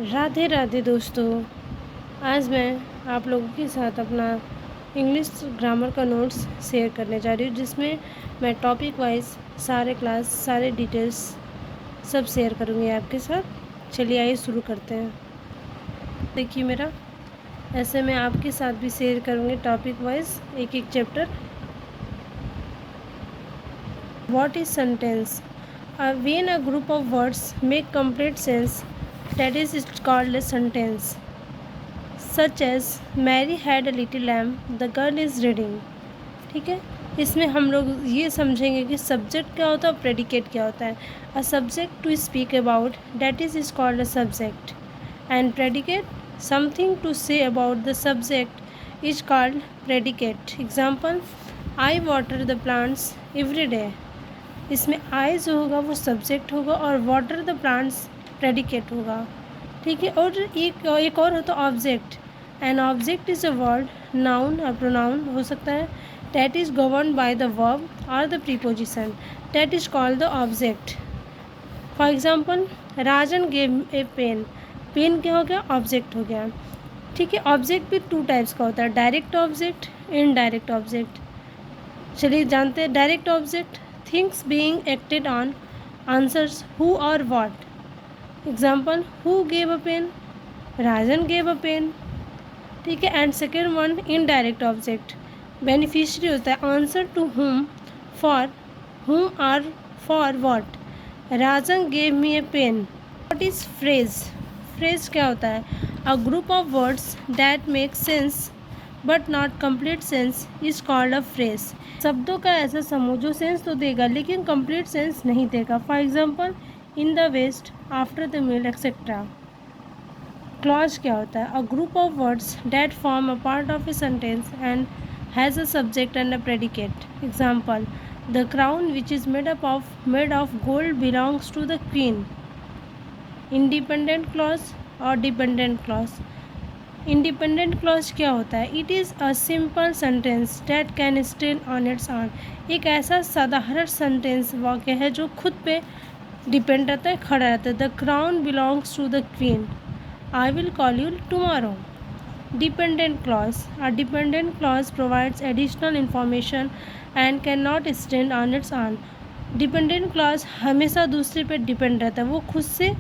राधे राधे दोस्तों। आज मैं आप लोगों के साथ अपना इंग्लिश ग्रामर का नोट्स शेयर करने जा रही हूँ, जिसमें मैं टॉपिक वाइज सारे क्लास सारे डिटेल्स सब शेयर करूँगी आपके साथ। चलिए आइए शुरू करते हैं। देखिए मेरा ऐसे मैं आपके साथ भी शेयर करूँगी टॉपिक वाइज एक एक chapter. What is sentence? When a group of words make complete sense, that is called a sentence. Such as Mary had a little lamb, the girl is reading. ठीक है, इसमें हम लोग ये समझेंगे कि सब्जेक्ट क्या होता है और प्रेडिकेट क्या होता है। A subject to speak about, that is called a subject, and predicate, something to say about the subject is called predicate. Example, I water the plants every day. इसमें आई जो होगा वो सब्जेक्ट होगा और वाटर द प्लांट्स प्रेडिकेट होगा। ठीक है, और एक और होता है object. An object is a word, noun और प्रोनाउन हो सकता है, that is govern by the verb और the preposition, that is called the object. For example, Rajan gave a pen. Pen क्या हो गया? ऑब्जेक्ट हो गया। ठीक है, ऑब्जेक्ट भी टू टाइप्स का होता है, डायरेक्ट ऑब्जेक्ट, इनडायरेक्ट ऑब्जेक्ट। चलिए जानते हैं direct object, things being acted on, answers who और what. Example, who gave a pen? Rajan gave a pen. ठीक है, and second one indirect object, beneficiary होता है, answer to whom, for whom और for what. Rajan gave me a pen. What is phrase? Phrase क्या होता है? A group of words that make sense but not complete sense is called a phrase. शब्दों का ऐसा समूह जो सेंस तो देगा लेकिन कंप्लीट सेंस नहीं देगा। For example, in the west, after the meal, etcetera. Clause क्या होता है? A group of words that form a part of a sentence and has a subject and a predicate. Example, the crown which is made of gold belongs to the queen. Independent clause और dependent clause. Independent clause क्या होता है? It is a simple sentence that can stand on its own. एक ऐसा साधारण sentence वाक्य है जो खुद पे डिपेंड रहता है, खड़ा रहता है। The crown belongs to the queen, I will call you tomorrow. Dependent clause, a dependent clause provides additional information and can not stand on its own. Dependent clause हमेशा दूसरे पे डिपेंड रहता है, वो खुद से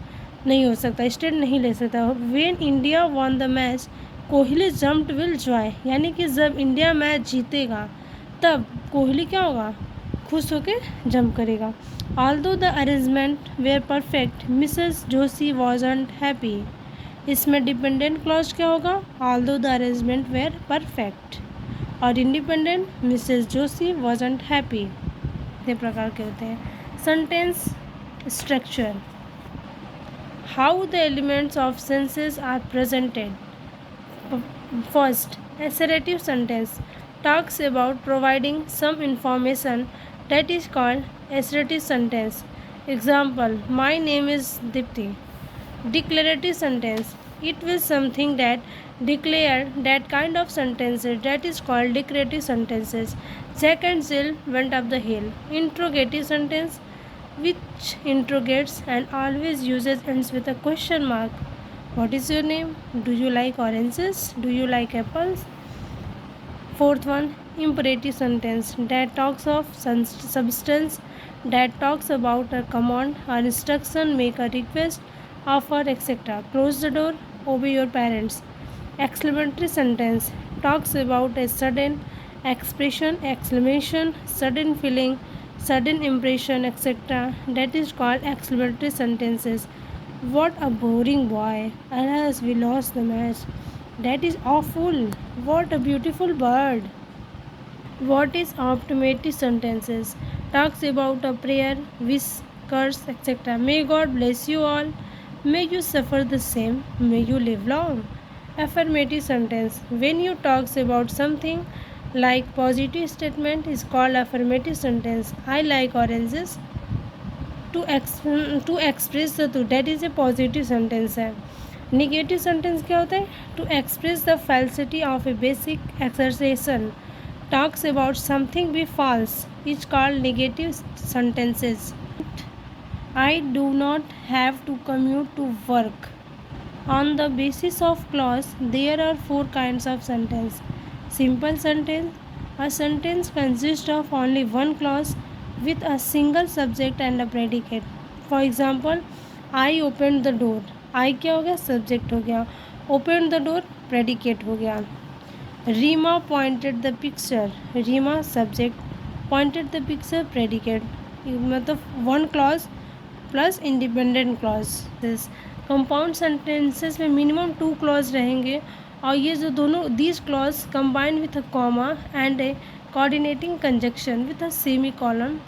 नहीं हो सकता, स्टैंड नहीं ले सकता। When India won the match, Kohli jumped will Joy, यानी कि जब इंडिया मैच जीतेगा तब कोहली क्या होगा? खुश होकर जंप करेगा। Although the arrangement were perfect, Mrs Joshi wasn't happy. इसमें डिपेंडेंट क्लॉज क्या होगा? Although the arrangement were perfect. और independent, Mrs Joshi wasn't happy. इतने प्रकार के होते हैं। Sentence structure, how the elements of sentences are presented. First, assertive sentence talks about providing some information, that is called assertive sentence. Example, my name is Dipti. Declarative sentence, it was something that declare, that kind of sentences, that is called declarative sentences. Jack and Jill went up the hill. Interrogative sentence, which interrogates and always uses ends with a question mark. What is your name? Do you like oranges? Do you like apples? Fourth one, imperative sentence that talks of substance, that talks about a command or instruction, make a request, offer, etc. Close the door, obey your parents. Exclamatory sentence talks about a sudden expression, exclamation, sudden feeling, sudden impression, etc. That is called exclamatory sentences. What a boring boy. Alas, we lost the match. That is awful. What a beautiful bird. What is optimative sentences? Talks about a prayer, wish, curse, etc. May God bless you all. May you suffer the same. May you live long. Affirmative sentence, when you talks about something like positive statement, is called affirmative sentence. I like oranges. To express the truth, that is a positive sentence है। Negative sentence क्या होता है? To express the falsity of a basic assertion, talks about something be false, is called negative sentences. I do not have to commute to work, On the basis of clause, there are four kinds of sentence. Simple sentence. A sentence consists of only one clause with a single subject and a predicate. For example, I opened the door. I क्या हो गया? Subject हो गया. Opened the door, predicate हो गया. Rima pointed the picture. Rima subject, pointed the picture predicate. मतलब one clause plus independent clauses. Compound sentences में minimum 2 clause रहेंगे और ये जो दोनों these clause combined with a comma and A coordinating conjunction with a semi colon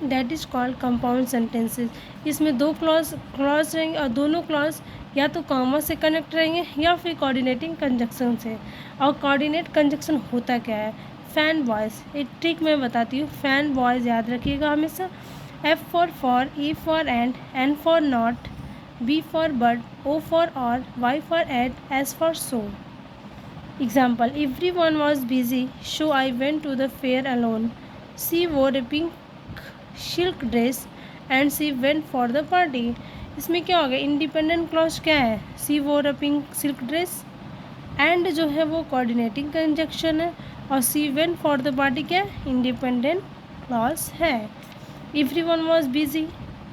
that is called compound sentences. इसमें दो clause रहेंगे और दोनों क्लॉज या तो कॉमा से कनेक्ट रहेंगे या फिर कोऑर्डिनेटिंग कंजक्शन से. और कोऑर्डिनेट कंजक्शन होता क्या है? Fan voice. एक ट्रिक मैं बताती हूँ. फैन वॉइस याद रखिएगा हमेशा. F for, E for and, N for not, B for but, O for or, Y for at, S for so. Example, everyone was busy, so I went to the fair alone. She wore a pink silk dress and she went for the party. इसमें क्या हो गया? Independent clause क्या है? सी वोर अ pink silk dress. And जो है वो कोऑर्डिनेटिंग कंजक्शन है और she went for the party क्या है? इंडिपेंडेंट क्लॉज है. एवरीवन वॉज बिजी,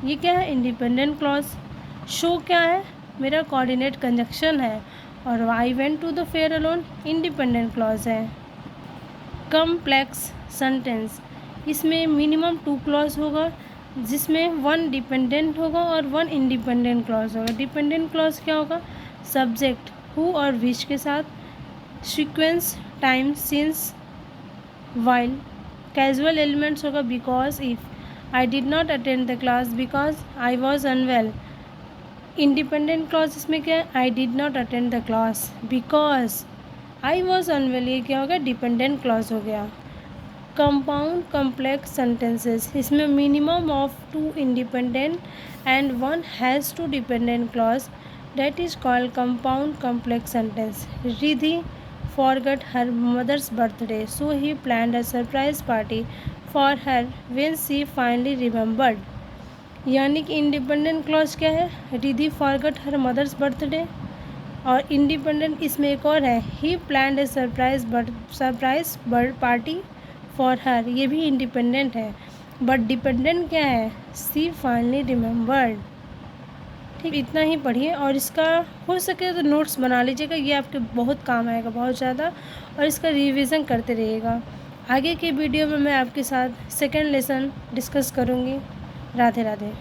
ये क्या है? Independent clause. शो क्या है? मेरा कोऑर्डिनेट कंजक्शन है. और I went to the fair alone independent clause है. Complex sentence. इसमें मिनिमम 2 क्लॉज होगा जिसमें 1 डिपेंडेंट होगा और 1 इंडिपेंडेंट क्लॉज होगा. डिपेंडेंट क्लॉज क्या होगा? सब्जेक्ट हु और विच के साथ. Sequence, time, since, while. Causal elements होगा because, if. I did not attend the class because I was unwell. Independent clause इसमें क्या है? I did not attend the class because I was unwell. ये क्या हो गया? डिपेंडेंट क्लॉज हो गया. Compound complex sentences. इसमें minimum of 2 independent and 1 has 2 dependent clause. That is called compound complex sentence. Riddhi forgot her mother's birthday, so he planned a surprise party for her when she finally remembered. यानी कि independent clause क्या है? Riddhi forgot her mother's birthday. और independent इसमें एक और है, he planned a surprise birth party for her. ये भी इंडिपेंडेंट है. बट डिपेंडेंट क्या है? She finally remembered. ठीक, इतना ही पढ़िए और इसका हो सके तो नोट्स बना लीजिएगा. ये आपके बहुत काम आएगा, बहुत ज़्यादा. और इसका रिवीजन करते रहिएगा. आगे के वीडियो में मैं आपके साथ सेकेंड लेसन डिस्कस करूँगी. राधे राधे.